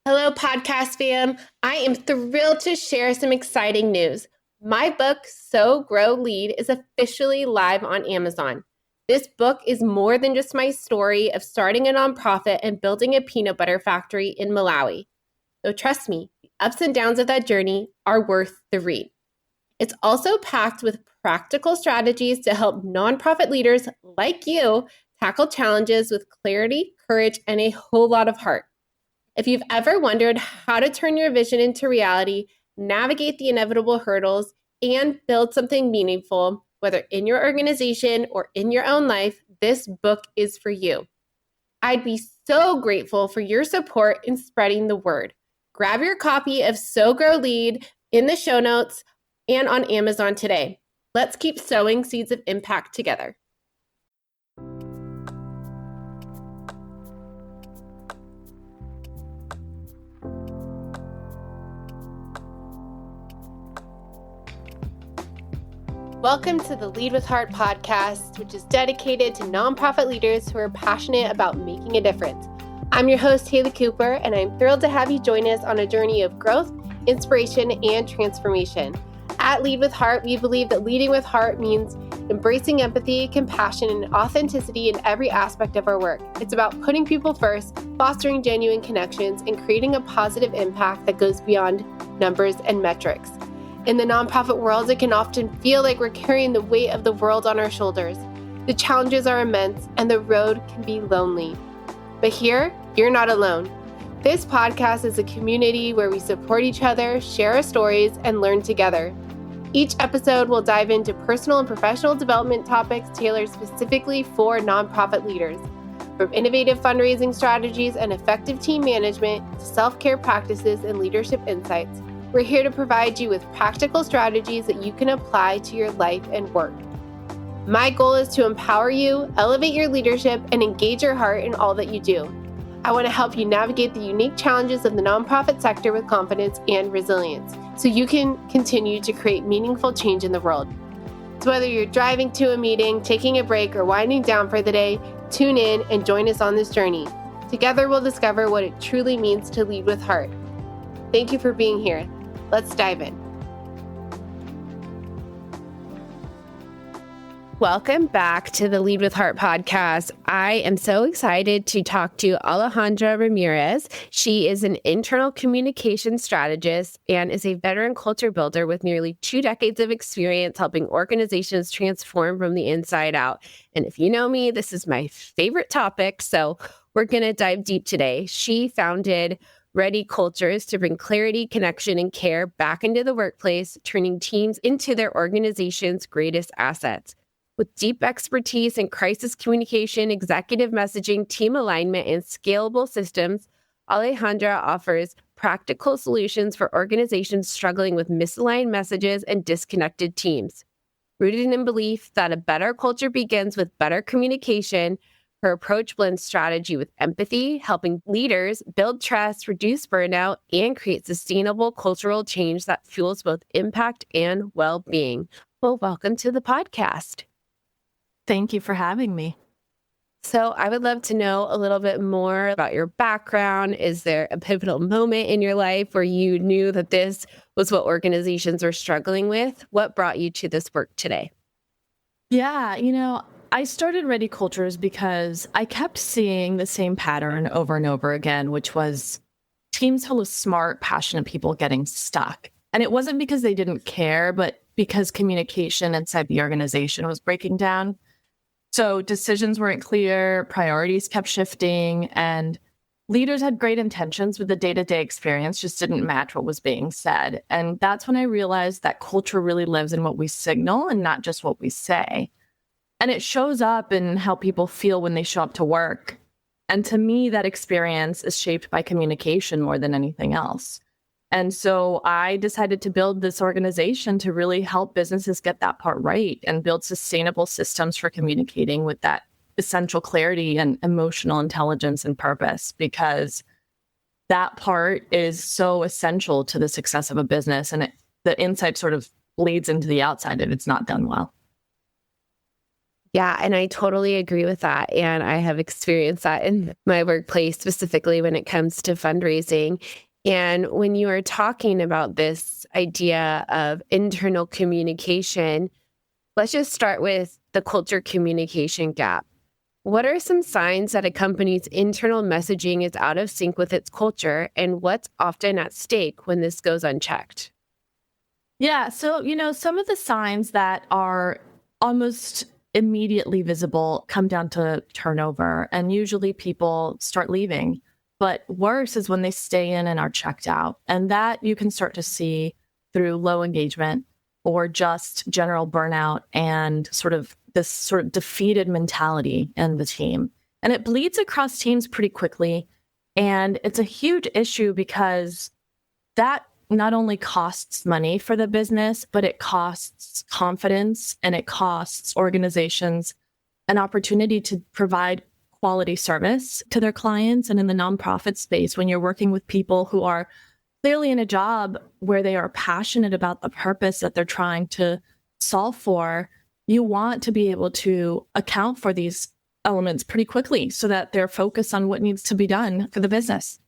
Hello, podcast fam. I am thrilled to share some exciting news. My book, So Grow Lead, is officially live on Amazon. This book is more than just my story of starting a nonprofit and building a peanut butter factory in Malawi. So trust me, the ups and downs of that journey are worth the read. It's also packed with practical strategies to help nonprofit leaders like you tackle challenges with clarity, courage, and a whole lot of heart. If you've ever wondered how to turn your vision into reality, navigate the inevitable hurdles, and build something meaningful, whether in your organization or in your own life, this book is for you. I'd be so grateful for your support in spreading the word. Grab your copy of So Grow Lead in the show notes and on Amazon today. Let's keep sowing seeds of impact together. Welcome to the Lead with Heart podcast, which is dedicated to nonprofit leaders who are passionate about making a difference. I'm your host, Haley Cooper, and I'm thrilled to have you join us on a journey of growth, inspiration, and transformation. At Lead with Heart, we believe that leading with heart means embracing empathy, compassion, and authenticity in every aspect of our work. It's about putting people first, fostering genuine connections, and creating a positive impact that goes beyond numbers and metrics. In the nonprofit world, it can often feel like we're carrying the weight of the world on our shoulders. The challenges are immense and the road can be lonely. But here, you're not alone. This podcast is a community where we support each other, share our stories, and learn together. Each episode will dive into personal and professional development topics tailored specifically for nonprofit leaders. From innovative fundraising strategies and effective team management to self-care practices and leadership insights, we're here to provide you with practical strategies that you can apply to your life and work. My goal is to empower you, elevate your leadership, and engage your heart in all that you do. I want to help you navigate the unique challenges of the nonprofit sector with confidence and resilience, so you can continue to create meaningful change in the world. So whether you're driving to a meeting, taking a break, or winding down for the day, tune in and join us on this journey. Together we'll discover what it truly means to lead with heart. Thank you for being here. Let's dive in. Welcome back to the Lead with Heart podcast. I am so excited to talk to Alejandra Ramirez. She is an internal communication strategist and is a veteran culture builder with nearly 2 decades of experience helping organizations transform from the inside out. And if you know me, this is my favorite topic, so we're going to dive deep today. She founded Ready Cultures to bring clarity, connection, and care back into the workplace, turning teams into their organization's greatest assets. With deep expertise in crisis communication, executive messaging, team alignment, and scalable systems, Alejandra offers practical solutions for organizations struggling with misaligned messages and disconnected teams. Rooted in belief that a better culture begins with better communication, her approach blends strategy with empathy, helping leaders build trust, reduce burnout, and create sustainable cultural change that fuels both impact and well-being. Well, welcome to the podcast. Thank you for having me. So I would love to know a little bit more about your background. Is there a pivotal moment in your life where you knew that this was what organizations were struggling with? What brought you to this work today? Yeah, I started Ready Cultures because I kept seeing the same pattern over and over again, which was teams full of smart, passionate people getting stuck. And it wasn't because they didn't care, but because communication inside the organization was breaking down. So decisions weren't clear, priorities kept shifting, and leaders had great intentions, but the day-to-day experience just didn't match what was being said. And that's when I realized that culture really lives in what we signal and not just what we say. And it shows up in how people feel when they show up to work. And to me, that experience is shaped by communication more than anything else. And so I decided to build this organization to really help businesses get that part right and build sustainable systems for communicating with that essential clarity and emotional intelligence and purpose, because that part is so essential to the success of a business. And the inside sort of bleeds into the outside if it's not done well. Yeah, and I totally agree with that. And I have experienced that in my workplace, specifically when it comes to fundraising. And when you are talking about this idea of internal communication, let's just start with the culture communication gap. What are some signs that a company's internal messaging is out of sync with its culture, and what's often at stake when this goes unchecked? Yeah. So, some of the signs that are almost immediately visible come down to turnover, and usually people start leaving. But worse is when they stay in and are checked out. And that you can start to see through low engagement or just general burnout and sort of this sort of defeated mentality in the team. And it bleeds across teams pretty quickly. And it's a huge issue because that not only costs money for the business, but it costs confidence and it costs organizations an opportunity to provide quality service to their clients. And in the nonprofit space, when you're working with people who are clearly in a job where they are passionate about the purpose that they're trying to solve for, you want to be able to account for these elements pretty quickly so that they're focused on what needs to be done for the business.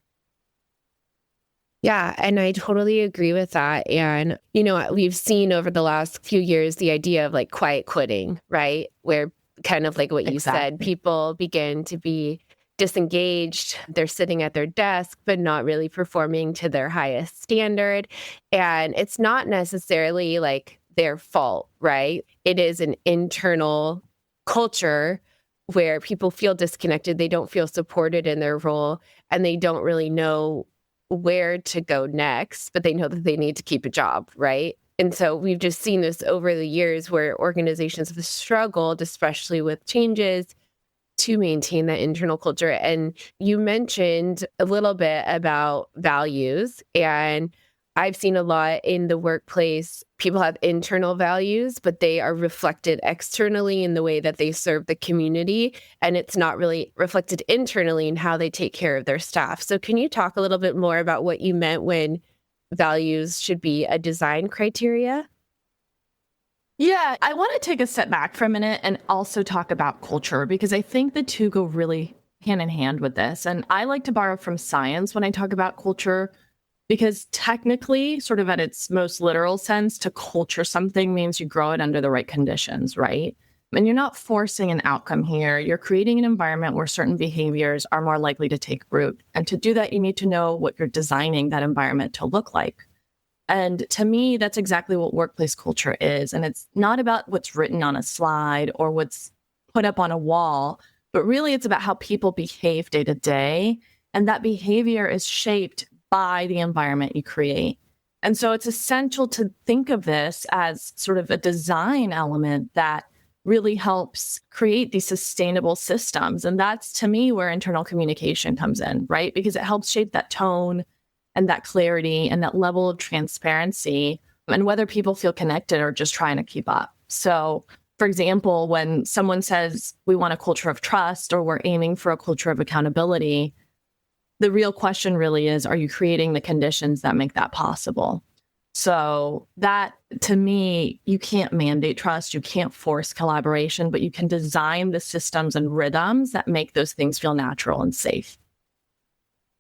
Yeah, and I totally agree with that. And, we've seen over the last few years the idea of like quiet quitting, right? Where kind of like what you said, people begin to be disengaged. They're sitting at their desk, but not really performing to their highest standard. And it's not necessarily like their fault, right? It is an internal culture where people feel disconnected. They don't feel supported in their role, and they don't really know where to go next, but they know that they need to keep a job, right? And so we've just seen this over the years where organizations have struggled, especially with changes, to maintain that internal culture. And you mentioned a little bit about values, and I've seen a lot in the workplace. People have internal values, but they are reflected externally in the way that they serve the community. And it's not really reflected internally in how they take care of their staff. So can you talk a little bit more about what you meant when values should be a design criteria? Yeah, I want to take a step back for a minute and also talk about culture, because I think the two go really hand in hand with this. And I like to borrow from science when I talk about culture, because technically, sort of at its most literal sense, to culture something means you grow it under the right conditions, right? And you're not forcing an outcome here. You're creating an environment where certain behaviors are more likely to take root. And to do that, you need to know what you're designing that environment to look like. And to me, that's exactly what workplace culture is. And it's not about what's written on a slide or what's put up on a wall, but really it's about how people behave day to day. And that behavior is shaped by the environment you create. And so it's essential to think of this as sort of a design element that really helps create these sustainable systems. And that's, to me, where internal communication comes in, right? Because it helps shape that tone and that clarity and that level of transparency, and whether people feel connected or just trying to keep up. So, for example, when someone says we want a culture of trust or we're aiming for a culture of accountability, the real question really is, are you creating the conditions that make that possible? So that, to me, you can't mandate trust, you can't force collaboration, but you can design the systems and rhythms that make those things feel natural and safe.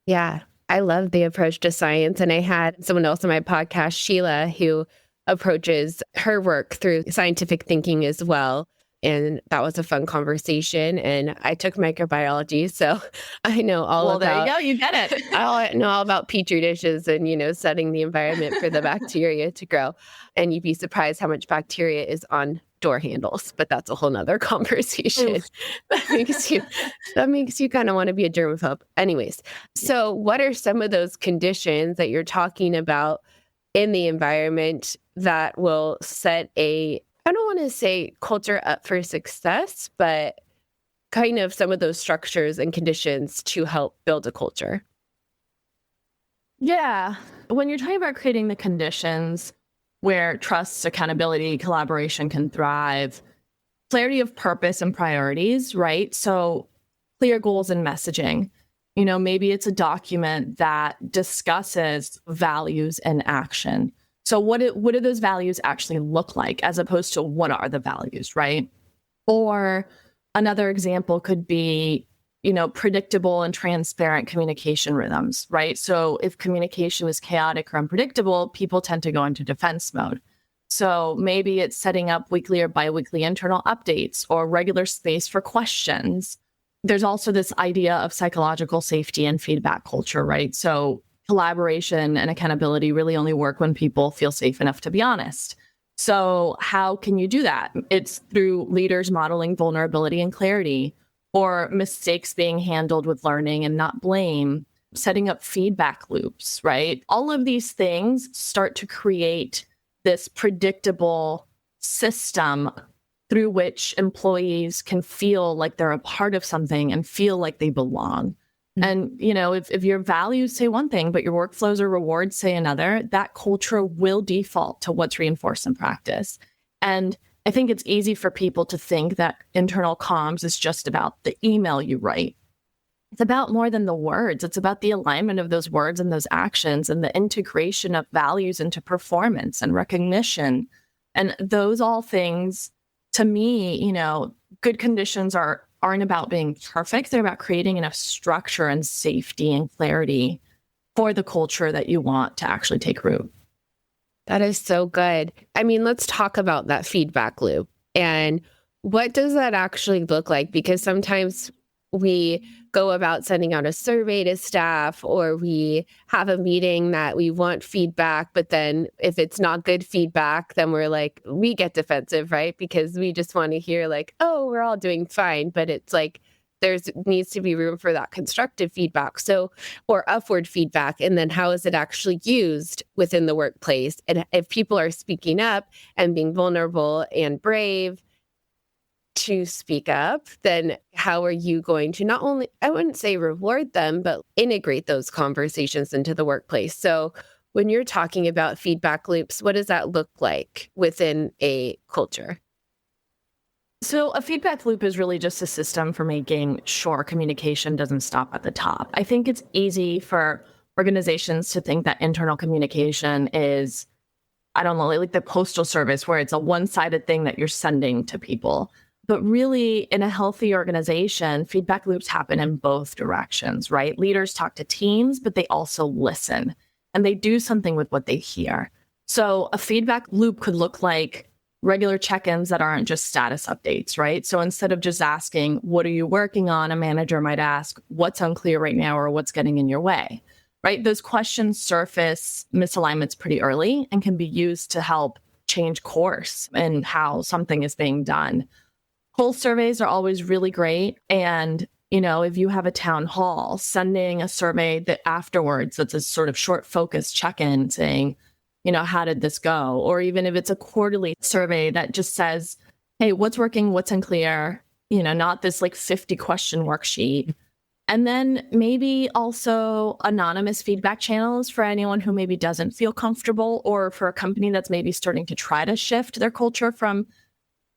Yeah, I love the approach to science. And I had someone else on my podcast, Sheila, who approaches her work through scientific thinking as well. And that was a fun conversation. And I took microbiology, so I know all about... Well, there you go. You get it. I know all about petri dishes and, setting the environment for the bacteria to grow. And you'd be surprised how much bacteria is on door handles, but that's a whole nother conversation. that makes you kind of want to be a germaphobe. Anyways, so what are some of those conditions that you're talking about in the environment that will set I don't want to say culture up for success, but kind of some of those structures and conditions to help build a culture? Yeah. When you're talking about creating the conditions where trust, accountability, collaboration can thrive, clarity of purpose and priorities, right? So clear goals and messaging. Maybe it's a document that discusses values and action. So what do those values actually look like, as opposed to what are the values, right? Or another example could be, predictable and transparent communication rhythms, right? So if communication is chaotic or unpredictable, people tend to go into defense mode. So maybe it's setting up weekly or biweekly internal updates or regular space for questions. There's also this idea of psychological safety and feedback culture, right? So collaboration and accountability really only work when people feel safe enough to be honest. So how can you do that? It's through leaders modeling vulnerability and clarity, or mistakes being handled with learning and not blame, setting up feedback loops, right? All of these things start to create this predictable system through which employees can feel like they're a part of something and feel like they belong. And, if your values say one thing, but your workflows or rewards say another, that culture will default to what's reinforced in practice. And I think it's easy for people to think that internal comms is just about the email you write. It's about more than the words. It's about the alignment of those words and those actions and the integration of values into performance and recognition. And those all things, to me, good conditions aren't about being perfect. They're about creating enough structure and safety and clarity for the culture that you want to actually take root. That is so good. I mean, let's talk about that feedback loop. And what does that actually look like? Because sometimes we go about sending out a survey to staff, or we have a meeting that we want feedback, but then if it's not good feedback, then we get defensive, right? Because we just want to hear oh, we're all doing fine. But it's there needs to be room for that constructive feedback. So, or upward feedback. And then how is it actually used within the workplace? And if people are speaking up and being vulnerable and brave to speak up, then how are you going to not only, I wouldn't say reward them, but integrate those conversations into the workplace? So when you're talking about feedback loops, what does that look like within a culture? So a feedback loop is really just a system for making sure communication doesn't stop at the top. I think it's easy for organizations to think that internal communication is, I don't know, like the postal service, where it's a one-sided thing that you're sending to people. But really, in a healthy organization, feedback loops happen in both directions, right? Leaders talk to teams, but they also listen, and they do something with what they hear. So a feedback loop could look like regular check-ins that aren't just status updates, right? So instead of just asking, what are you working on? A manager might ask, what's unclear right now, or what's getting in your way, right? Those questions surface misalignments pretty early and can be used to help change course and how something is being done. Pulse surveys are always really great. And, if you have a town hall, sending a survey that afterwards, that's a sort of short focus check-in saying, how did this go? Or even if it's a quarterly survey that just says, hey, what's working, what's unclear, not this 50 question worksheet. And then maybe also anonymous feedback channels for anyone who maybe doesn't feel comfortable, or for a company that's maybe starting to try to shift their culture from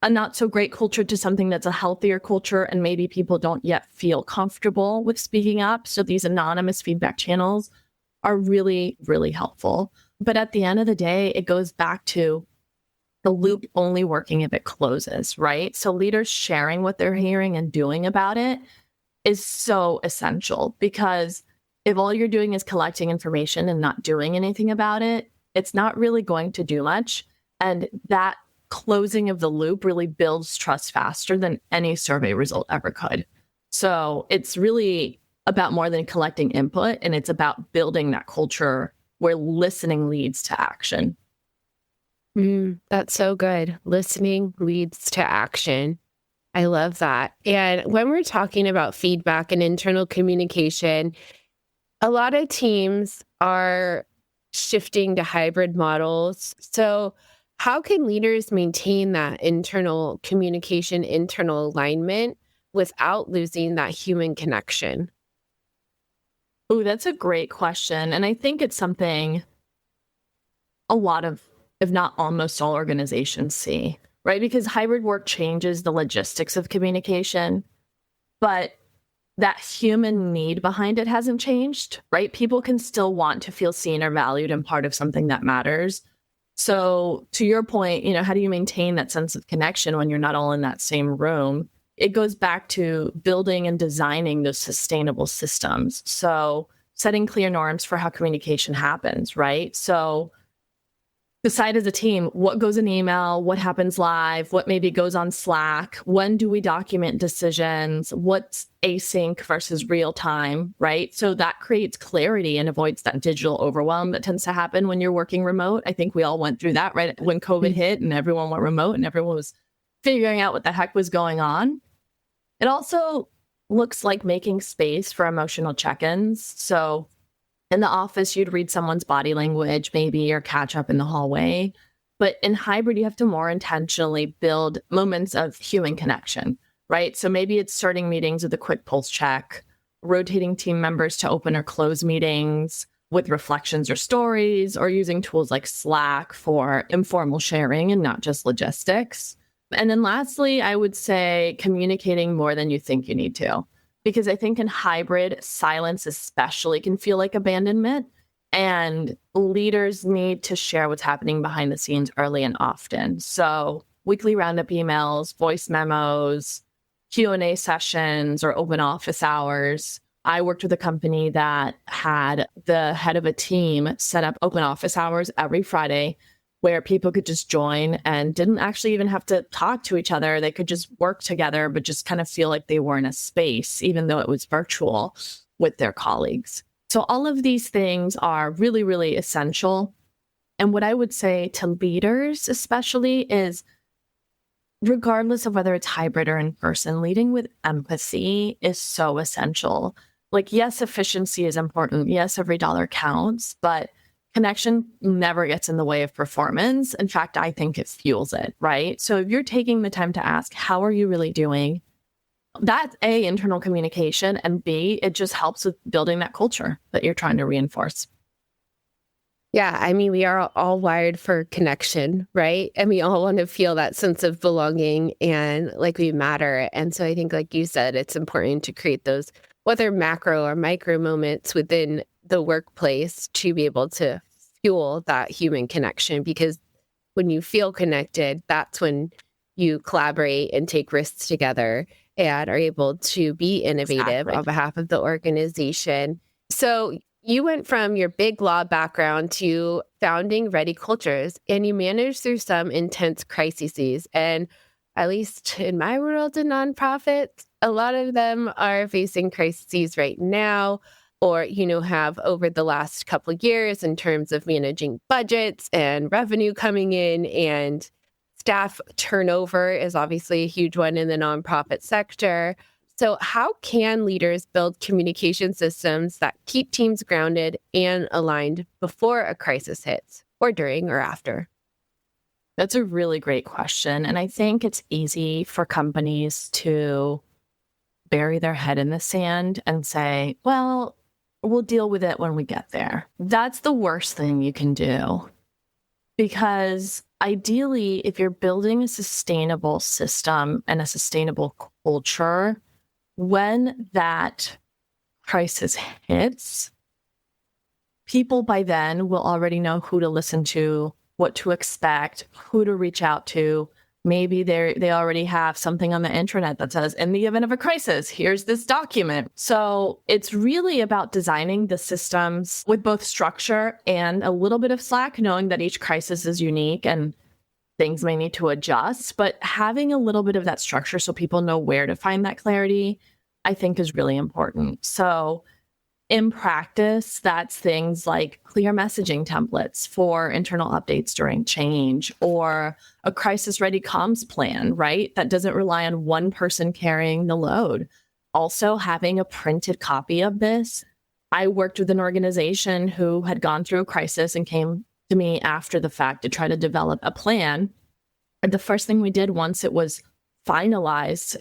a not so great culture to something that's a healthier culture, and maybe people don't yet feel comfortable with speaking up. So these anonymous feedback channels are really, really helpful. But at the end of the day, it goes back to the loop only working if it closes, right? So leaders sharing what they're hearing and doing about it is so essential, because if all you're doing is collecting information and not doing anything about it, it's not really going to do much. And that closing of the loop really builds trust faster than any survey result ever could. So it's really about more than collecting input, and it's about building that culture where listening leads to action. That's so good. Listening leads to action. I love that. And when we're talking about feedback and internal communication, a lot of teams are shifting to hybrid models. So how can leaders maintain that internal communication, internal alignment without losing that human connection? Oh, that's a great question. And I think it's something a lot of, if not almost all, organizations see, right? Because hybrid work changes the logistics of communication, but that human need behind it hasn't changed, right? People can still want to feel seen or valued and part of something that matters. So to your point, how do you maintain that sense of connection when you're not all in that same room? It goes back to building and designing those sustainable systems. So setting clear norms for how communication happens, right? So decide as a team what goes in email, what happens live, what maybe goes on Slack, when do we document decisions, what's async versus real time, right? So that creates clarity and avoids that digital overwhelm that tends to happen when you're working remote. I think we all went through that, right? When COVID hit and everyone went remote and everyone was figuring out what the heck was going on. It also looks like making space for emotional check-ins. So in the office, you'd read someone's body language, maybe, or catch up in the hallway. But in hybrid, you have to more intentionally build moments of human connection, right? So maybe it's starting meetings with a quick pulse check, rotating team members to open or close meetings with reflections or stories, or using tools like Slack for informal sharing and not just logistics. And then lastly, I would say communicating more than you think you need to. Because I think in hybrid, silence especially can feel like abandonment, and leaders need to share what's happening behind the scenes early and often. So weekly roundup emails, voice memos, Q&A sessions, or open office hours. I worked with a company that had the head of a team set up open office hours every Friday where people could just join and didn't actually even have to talk to each other. They could just work together, but just kind of feel like they were in a space, even though it was virtual, with their colleagues. So all of these things are really, really essential. And what I would say to leaders especially is, regardless of whether it's hybrid or in person, leading with empathy is so essential. Like, yes, efficiency is important. Yes, every dollar counts, but connection never gets in the way of performance. In fact, I think it fuels it, right? So if you're taking the time to ask, how are you really doing? That's A, internal communication, and B, it just helps with building that culture that you're trying to reinforce. Yeah, I mean, we are all wired for connection, right? And we all want to feel that sense of belonging and like we matter. And so I think, like you said, it's important to create those, whether macro or micro moments within the workplace, to be able to fuel that human connection. Because when you feel connected, that's when you collaborate and take risks together and are able to be innovative on behalf of the organization. So you went from your big law background to founding Ready Cultures, and you managed through some intense crises. And at least in my world of nonprofits, a lot of them are facing crises right now, or, have over the last couple of years in terms of managing budgets and revenue coming in, and staff turnover is obviously a huge one in the nonprofit sector. So how can leaders build communication systems that keep teams grounded and aligned before a crisis hits, or during or after? That's a really great question. And I think it's easy for companies to bury their head in the sand and say, well, we'll deal with it when we get there. That's the worst thing you can do. Because ideally, if you're building a sustainable system and a sustainable culture, when that crisis hits, people by then will already know who to listen to, what to expect, who to reach out to. Maybe they already have something on the intranet that says, in the event of a crisis, here's this document. So it's really about designing the systems with both structure and a little bit of slack, knowing that each crisis is unique and things may need to adjust. But having a little bit of that structure so people know where to find that clarity, I think is really important. So in practice, that's things like clear messaging templates for internal updates during change, or a crisis-ready comms plan, right? That doesn't rely on one person carrying the load. Also, having a printed copy of this. I worked with an organization who had gone through a crisis and came to me after the fact to try to develop a plan. And the first thing we did once it was finalized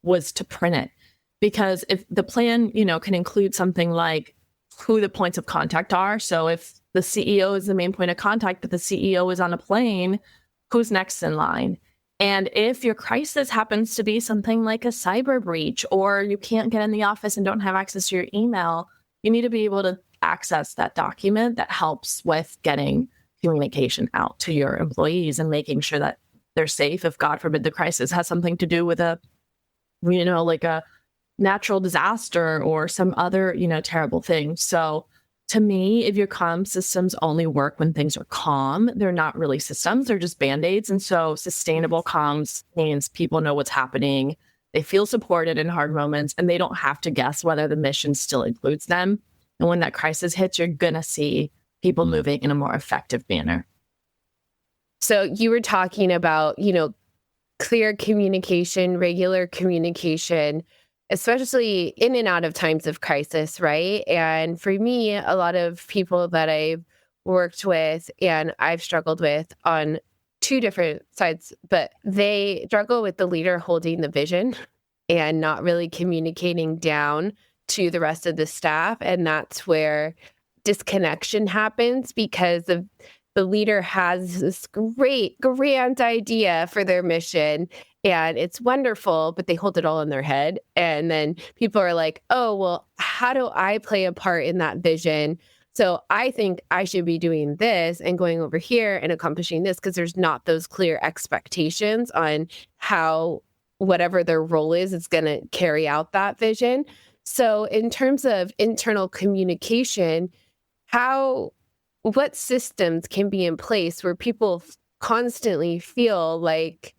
was to print it. Because if the plan, can include something like who the points of contact are. So if the CEO is the main point of contact, but the CEO is on a plane, who's next in line? And if your crisis happens to be something like a cyber breach, or you can't get in the office and don't have access to your email, you need to be able to access that document that helps with getting communication out to your employees and making sure that they're safe if, God forbid, the crisis has something to do with like a natural disaster or some other, terrible thing. So to me, if your comm systems only work when things are calm, they're not really systems, they're just band-aids. And so sustainable comms means people know what's happening. They feel supported in hard moments, and they don't have to guess whether the mission still includes them. And when that crisis hits, you're going to see people moving in a more effective manner. So you were talking about, clear communication, regular communication, especially in and out of times of crisis, right? And for me, a lot of people that I've worked with and I've struggled with on two different sides, but they struggle with the leader holding the vision and not really communicating down to the rest of the staff. And that's where disconnection happens, because the leader has this great, grand idea for their mission, and it's wonderful, but they hold it all in their head. And then people are like, oh, well, how do I play a part in that vision? So I think I should be doing this and going over here and accomplishing this, because there's not those clear expectations on how whatever their role is going to carry out that vision. So in terms of internal communication, what systems can be in place where people constantly feel like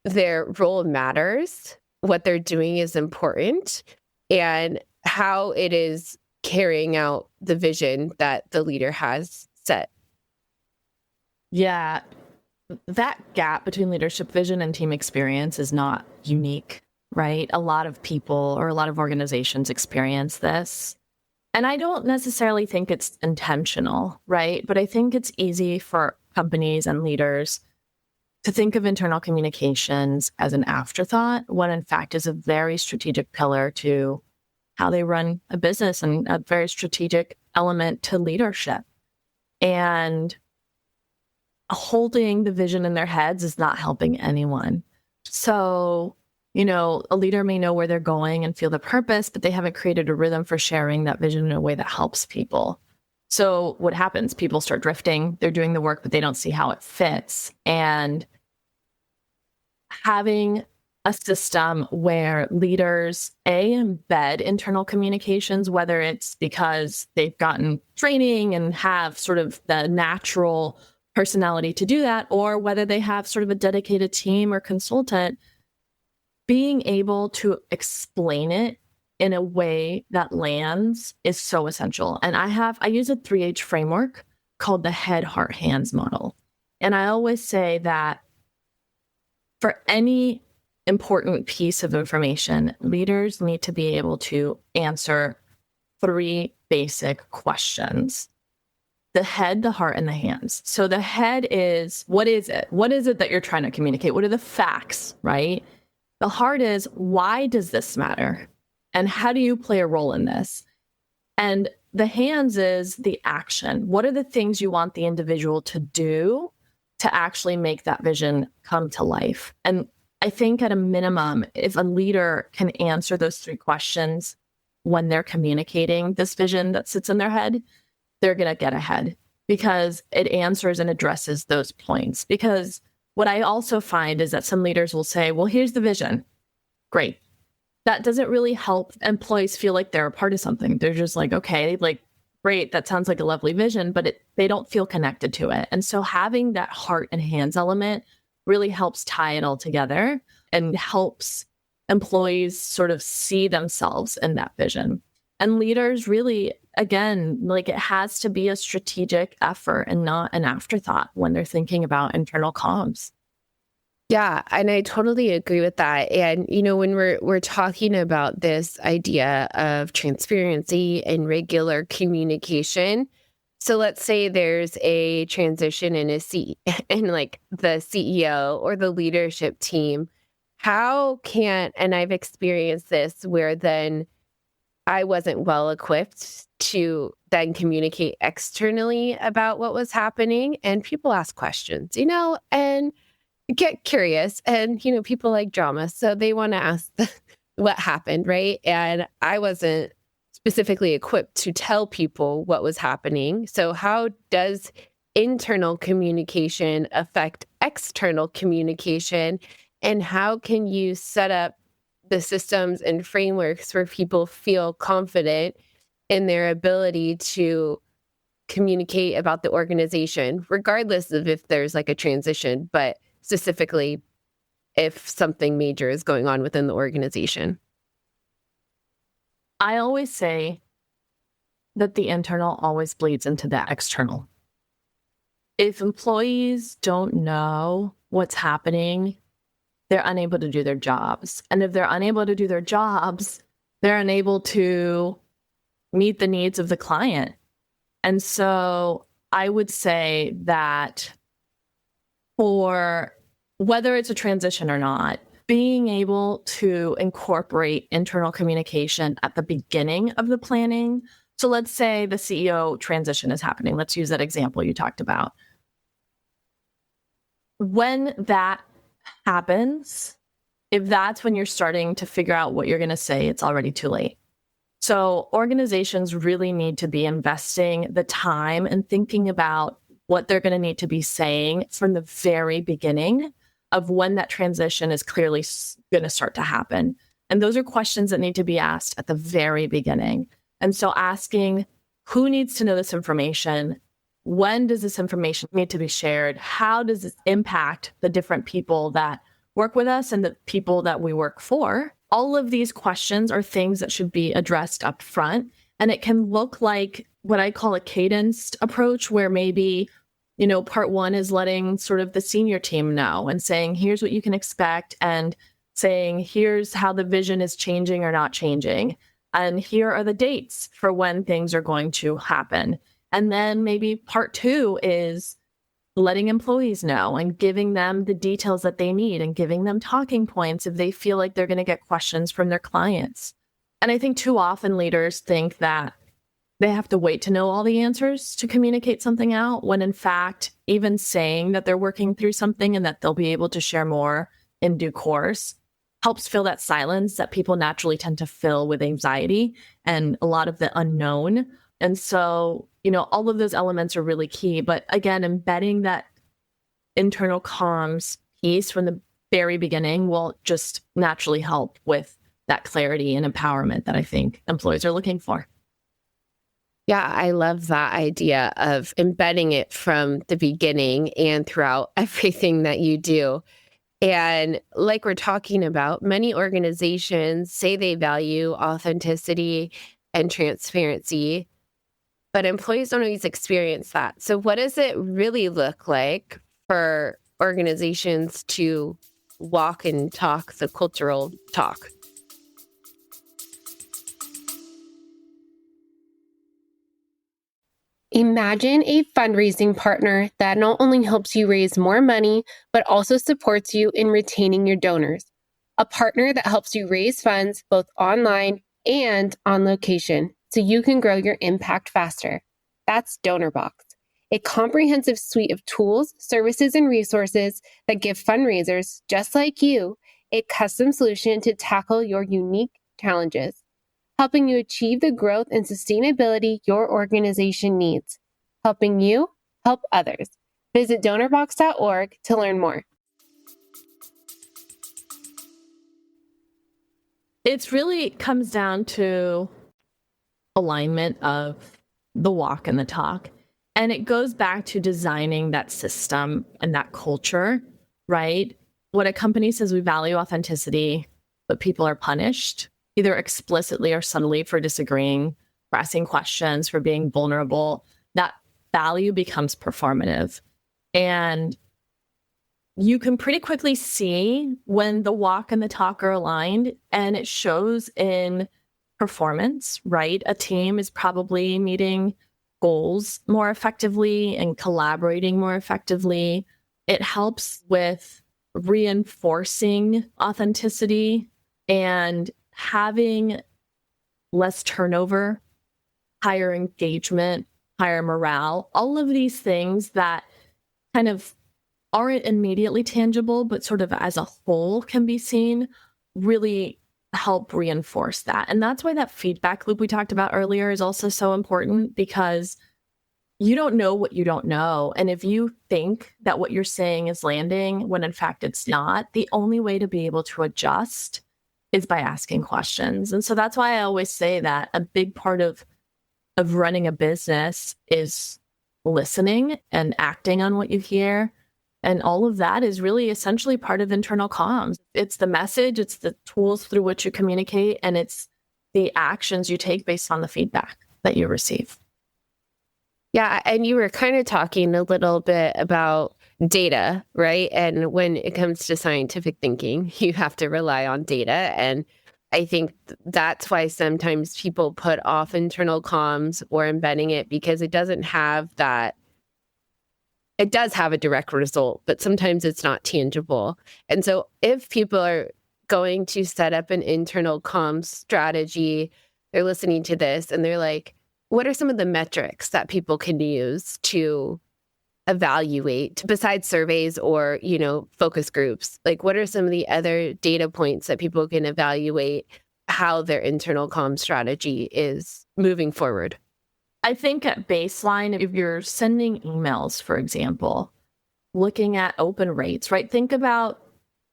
their role matters, what they're doing is important, and how it is carrying out the vision that the leader has set? Yeah, that gap between leadership vision and team experience is not unique, right? A lot of people or a lot of organizations experience this. And I don't necessarily think it's intentional, right? But I think it's easy for companies and leaders to think of internal communications as an afterthought, when in fact is a very strategic pillar to how they run a business and a very strategic element to leadership. And holding the vision in their heads is not helping anyone. So, a leader may know where they're going and feel the purpose, but they haven't created a rhythm for sharing that vision in a way that helps people. So what happens? People start drifting. They're doing the work, but they don't see how it fits. And having a system where leaders, embed internal communications, whether it's because they've gotten training and have sort of the natural personality to do that, or whether they have sort of a dedicated team or consultant, being able to explain it in a way that lands is so essential. And I use a 3H framework called the head, heart, hands model. And I always say that for any important piece of information, leaders need to be able to answer 3 basic questions: the head, the heart, and the hands. So the head is, what is it? What is it that you're trying to communicate? What are the facts, right? The heart is, why does this matter? And how do you play a role in this? And the hands is the action. What are the things you want the individual to do to actually make that vision come to life? And I think at a minimum, if a leader can answer those 3 questions when they're communicating this vision that sits in their head, they're going to get ahead, because it answers and addresses those points. Because what I also find is that some leaders will say, well, here's the vision. Great. That doesn't really help employees feel like they're a part of something. They're just like, okay, like, great, that sounds like a lovely vision, but they don't feel connected to it. And so having that heart and hands element really helps tie it all together and helps employees sort of see themselves in that vision. And leaders really, again, like, it has to be a strategic effort and not an afterthought when they're thinking about internal comms. Yeah, and I totally agree with that. And, when we're talking about this idea of transparency and regular communication, so let's say there's a transition in like the CEO or the leadership team, and I've experienced this where then I wasn't well equipped to then communicate externally about what was happening, and people ask questions, and get curious, and, people like drama. So they want to ask what happened, right? And I wasn't specifically equipped to tell people what was happening. So how does internal communication affect external communication? And how can you set up the systems and frameworks where people feel confident in their ability to communicate about the organization, regardless of if there's like a transition, but specifically if something major is going on within the organization? I always say that the internal always bleeds into the external. If employees don't know what's happening, they're unable to do their jobs. And if they're unable to do their jobs, they're unable to meet the needs of the client. And so I would say that for whether it's a transition or not, being able to incorporate internal communication at the beginning of the planning. So let's say the CEO transition is happening. Let's use that example you talked about. When that happens, if that's when you're starting to figure out what you're going to say, it's already too late. So organizations really need to be investing the time and thinking about what they're going to need to be saying from the very beginning of when that transition is clearly going to start to happen. And those are questions that need to be asked at the very beginning. And so asking who needs to know this information? When does this information need to be shared? How does this impact the different people that work with us and the people that we work for? All of these questions are things that should be addressed up front. And it can look like what I call a cadenced approach, where maybe, part one is letting sort of the senior team know and saying, here's what you can expect, and saying, here's how the vision is changing or not changing. And here are the dates for when things are going to happen. And then maybe part two is letting employees know and giving them the details that they need and giving them talking points if they feel like they're going to get questions from their clients. And I think too often leaders think that they have to wait to know all the answers to communicate something out, when in fact, even saying that they're working through something and that they'll be able to share more in due course helps fill that silence that people naturally tend to fill with anxiety and a lot of the unknown. And so, all of those elements are really key. But again, embedding that internal comms piece from the very beginning will just naturally help with that clarity and empowerment that I think employees are looking for. Yeah, I love that idea of embedding it from the beginning and throughout everything that you do. And like we're talking about, many organizations say they value authenticity and transparency, but employees don't always experience that. So what does it really look like for organizations to walk and talk the cultural talk? Imagine a fundraising partner that not only helps you raise more money, but also supports you in retaining your donors. A partner that helps you raise funds both online and on location, so you can grow your impact faster. That's DonorBox, a comprehensive suite of tools, services, and resources that give fundraisers just like you a custom solution to tackle your unique challenges, helping you achieve the growth and sustainability your organization needs. Helping you help others. Visit donorbox.org to learn more. It really comes down to alignment of the walk and the talk. And it goes back to designing that system and that culture, right? When a company says we value authenticity, but people are punished, either explicitly or subtly, for disagreeing, for asking questions, for being vulnerable, that value becomes performative. And you can pretty quickly see when the walk and the talk are aligned, and it shows in performance, right? A team is probably meeting goals more effectively and collaborating more effectively. It helps with reinforcing authenticity and having less turnover, higher engagement, higher morale, all of these things that kind of aren't immediately tangible, but sort of as a whole can be seen, really help reinforce that. And that's why that feedback loop we talked about earlier is also so important, because you don't know what you don't know. And if you think that what you're saying is landing when in fact it's not, the only way to be able to adjust is by asking questions. And so that's why I always say that a big part of running a business is listening and acting on what you hear. And all of that is really essentially part of internal comms. It's the message, it's the tools through which you communicate, and it's the actions you take based on the feedback that you receive. Yeah. And you were kind of talking a little bit about data, right? And when it comes to scientific thinking, you have to rely on data. And I think that's why sometimes people put off internal comms or embedding it, because it doesn't have that. It does have a direct result, but sometimes it's not tangible. And so if people are going to set up an internal comms strategy, they're listening to this and they're like, what are some of the metrics that people can use to evaluate besides surveys or, focus groups? Like, what are some of the other data points that people can evaluate how their internal comm strategy is moving forward? I think at baseline, if you're sending emails, for example, looking at open rates, right? Think about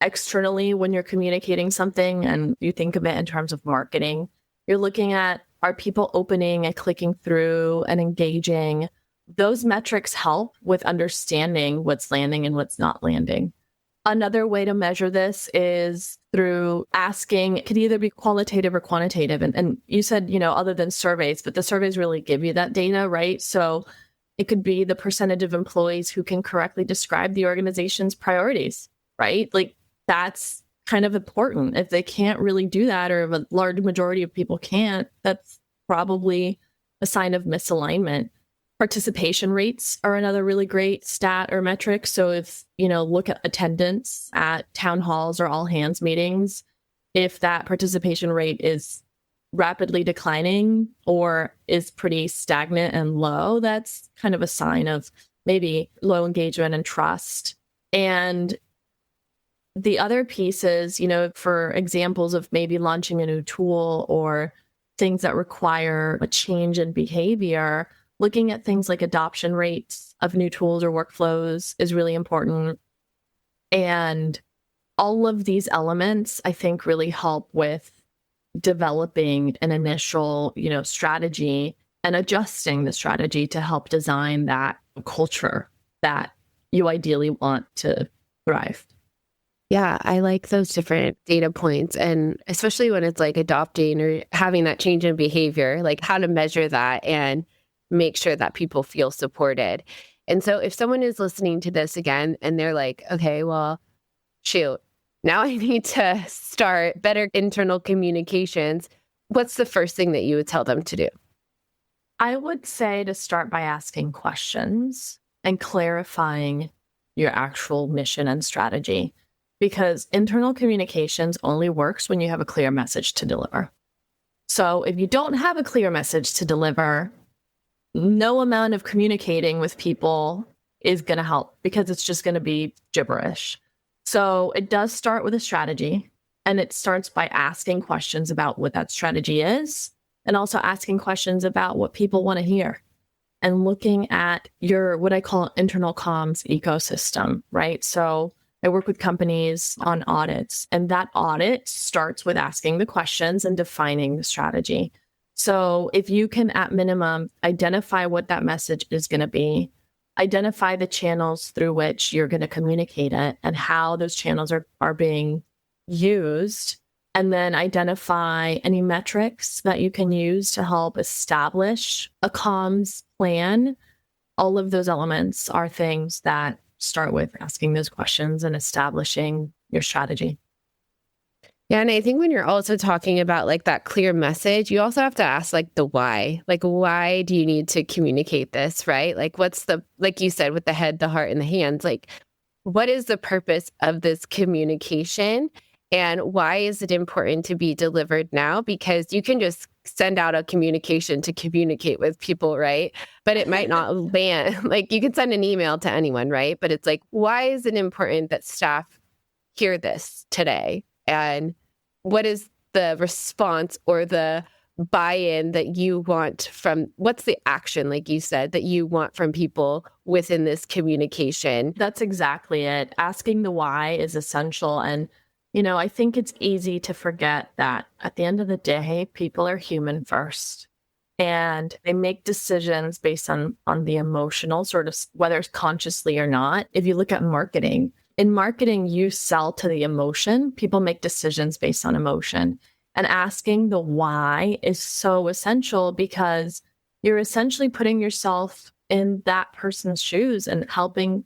externally when you're communicating something and you think of it in terms of marketing. You're looking at, are people opening and clicking through and engaging? Those metrics help with understanding what's landing and what's not landing. Another way to measure this is through asking. It could either be qualitative or quantitative. And you said, other than surveys, but the surveys really give you that data, right? So it could be the percentage of employees who can correctly describe the organization's priorities, right? Like, that's kind of important. If they can't really do that, or if a large majority of people can't, that's probably a sign of misalignment. Participation rates are another really great stat or metric. So if, look at attendance at town halls or all hands meetings, if that participation rate is rapidly declining or is pretty stagnant and low, that's kind of a sign of maybe low engagement and trust. And the other pieces, for examples of maybe launching a new tool or things that require a change in behavior, looking at things like adoption rates of new tools or workflows is really important. And all of these elements, I think, really help with developing an initial, strategy and adjusting the strategy to help design that culture that you ideally want to thrive. Yeah, I like those different data points. And especially when it's like adopting or having that change in behavior, like how to measure that and make sure that people feel supported. And so if someone is listening to this again and they're like, okay, well, shoot, now I need to start better internal communications, what's the first thing that you would tell them to do? I would say to start by asking questions and clarifying your actual mission and strategy, because internal communications only works when you have a clear message to deliver. So if you don't have a clear message to deliver, no amount of communicating with people is going to help, because it's just going to be gibberish. So it does start with a strategy, and it starts by asking questions about what that strategy is, and also asking questions about what people want to hear, and looking at your, what I call internal comms ecosystem, right? So I work with companies on audits, and that audit starts with asking the questions and defining the strategy. So if you can, at minimum, identify what that message is going to be, identify the channels through which you're going to communicate it and how those channels are being used, and then identify any metrics that you can use to help establish a comms plan. All of those elements are things that start with asking those questions and establishing your strategy. Yeah. And I think when you're also talking about like that clear message, you also have to ask like the why. Like, why do you need to communicate this, right? Like, what's the, like you said, with the head, the heart, and the hands, like, what is the purpose of this communication? And why is it important to be delivered now? Because you can just send out a communication to communicate with people, right? But it might not land. Like, you can send an email to anyone, right? But it's like, why is it important that staff hear this today? And what is the response or the buy-in that you want from, what's the action, like you said, that you want from people within this communication? That's exactly it. Asking the why is essential. And, I think it's easy to forget that at the end of the day, people are human first. And they make decisions based on the emotional sort of, whether it's consciously or not. If you look at marketing, in marketing, you sell to the emotion. People make decisions based on emotion. And asking the why is so essential because you're essentially putting yourself in that person's shoes and helping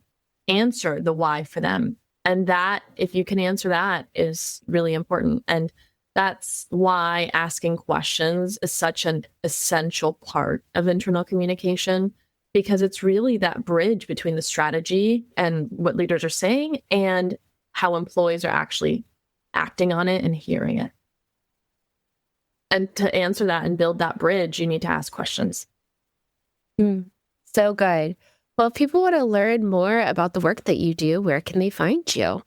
answer the why for them. And that, if you can answer that, is really important. And that's why asking questions is such an essential part of internal communication, because it's really that bridge between the strategy and what leaders are saying and how employees are actually acting on it and hearing it. And to answer that and build that bridge, you need to ask questions. So good. Well, if people want to learn more about the work that you do, where can they find you?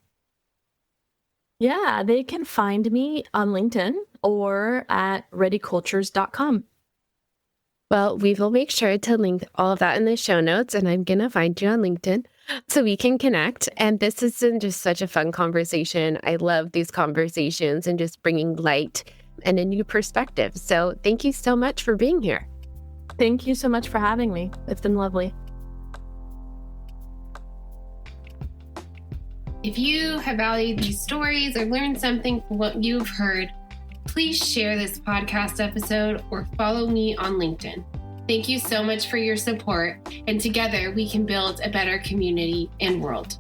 Yeah, they can find me on LinkedIn or at readycultures.com. Well, we will make sure to link all of that in the show notes, and I'm going to find you on LinkedIn so we can connect. And this has been just such a fun conversation. I love these conversations and just bringing light and a new perspective. So thank you so much for being here. Thank you so much for having me. It's been lovely. If you have valued these stories or learned something from what you've heard, please share this podcast episode or follow me on LinkedIn. Thank you so much for your support, and together we can build a better community and world.